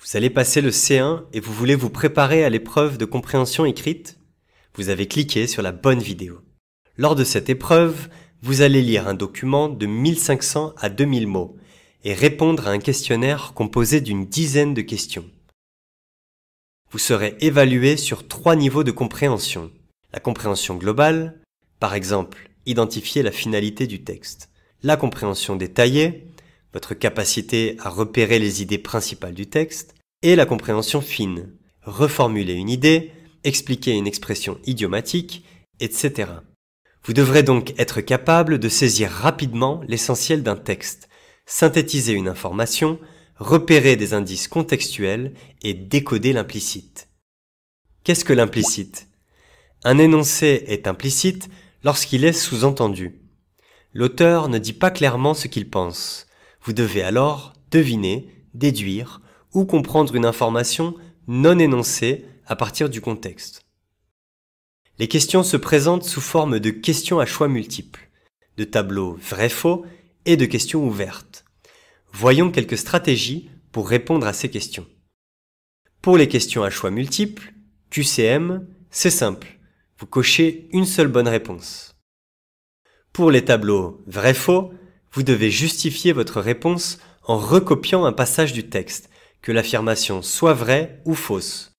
Vous allez passer le C1 et vous voulez vous préparer à l'épreuve de compréhension écrite? Vous avez cliqué sur la bonne vidéo. Lors de cette épreuve, vous allez lire un document de 1500 à 2000 mots et répondre à un questionnaire composé d'une dizaine de questions. Vous serez évalué sur 3 niveaux de compréhension. La compréhension globale, par exemple, identifier la finalité du texte. La compréhension détaillée, votre capacité à repérer les idées principales du texte. Et la compréhension fine, reformuler une idée, expliquer une expression idiomatique, etc. Vous devrez donc être capable de saisir rapidement l'essentiel d'un texte, synthétiser une information, repérer des indices contextuels et décoder l'implicite. Qu'est-ce que l'implicite? Un énoncé est implicite lorsqu'il est sous-entendu. L'auteur ne dit pas clairement ce qu'il pense. Vous devez alors deviner, déduire ou comprendre une information non énoncée à partir du contexte. Les questions se présentent sous forme de questions à choix multiples, de tableaux vrai-faux et de questions ouvertes. Voyons quelques stratégies pour répondre à ces questions. Pour les questions à choix multiples, QCM, c'est simple. Vous cochez une seule bonne réponse. Pour les tableaux vrai-faux, vous devez justifier votre réponse en recopiant un passage du texte, que l'affirmation soit vraie ou fausse.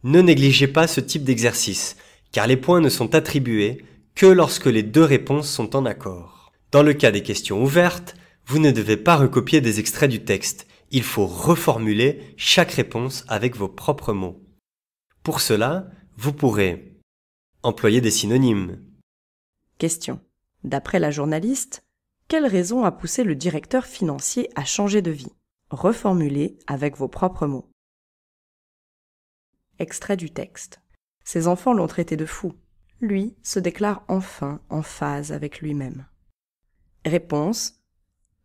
Ne négligez pas ce type d'exercice, car les points ne sont attribués que lorsque les deux réponses sont en accord. Dans le cas des questions ouvertes, vous ne devez pas recopier des extraits du texte, il faut reformuler chaque réponse avec vos propres mots. Pour cela, vous pourrez employer des synonymes. Question. D'après la journaliste, quelle raison a poussé le directeur financier à changer de vie? Reformulez avec vos propres mots. Extrait du texte. Ses enfants l'ont traité de fou. Lui se déclare enfin en phase avec lui-même. Réponse.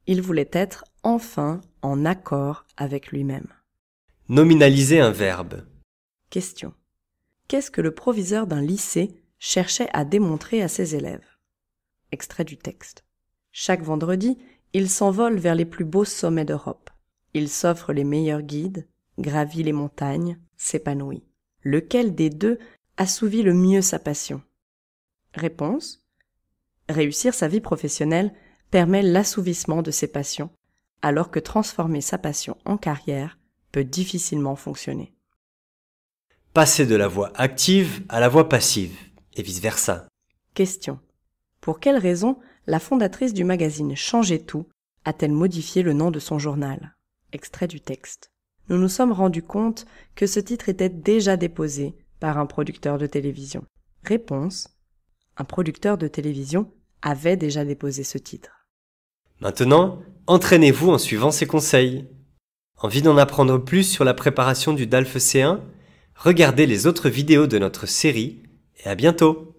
Il voulait être enfin en accord avec lui-même. Nominaliser un verbe. Question. Qu'est-ce que le proviseur d'un lycée cherchait à démontrer à ses élèves? Extrait du texte. Chaque vendredi, il s'envole vers les plus beaux sommets d'Europe. Il s'offre les meilleurs guides, gravit les montagnes, s'épanouit. Lequel des deux assouvit le mieux sa passion? Réponse. Réussir sa vie professionnelle permet l'assouvissement de ses passions, alors que transformer sa passion en carrière peut difficilement fonctionner. Passer de la voix active à la voix passive, et vice-versa. Question. Pour quelle raison la fondatrice du magazine Changer Tout a-t-elle modifié le nom de son journal? Extrait du texte. Nous nous sommes rendus compte que ce titre était déjà déposé par un producteur de télévision. Réponse. Un producteur de télévision avait déjà déposé ce titre. Maintenant, entraînez-vous en suivant ces conseils. Envie d'en apprendre plus sur la préparation du DALF C1? Regardez les autres vidéos de notre série et à bientôt!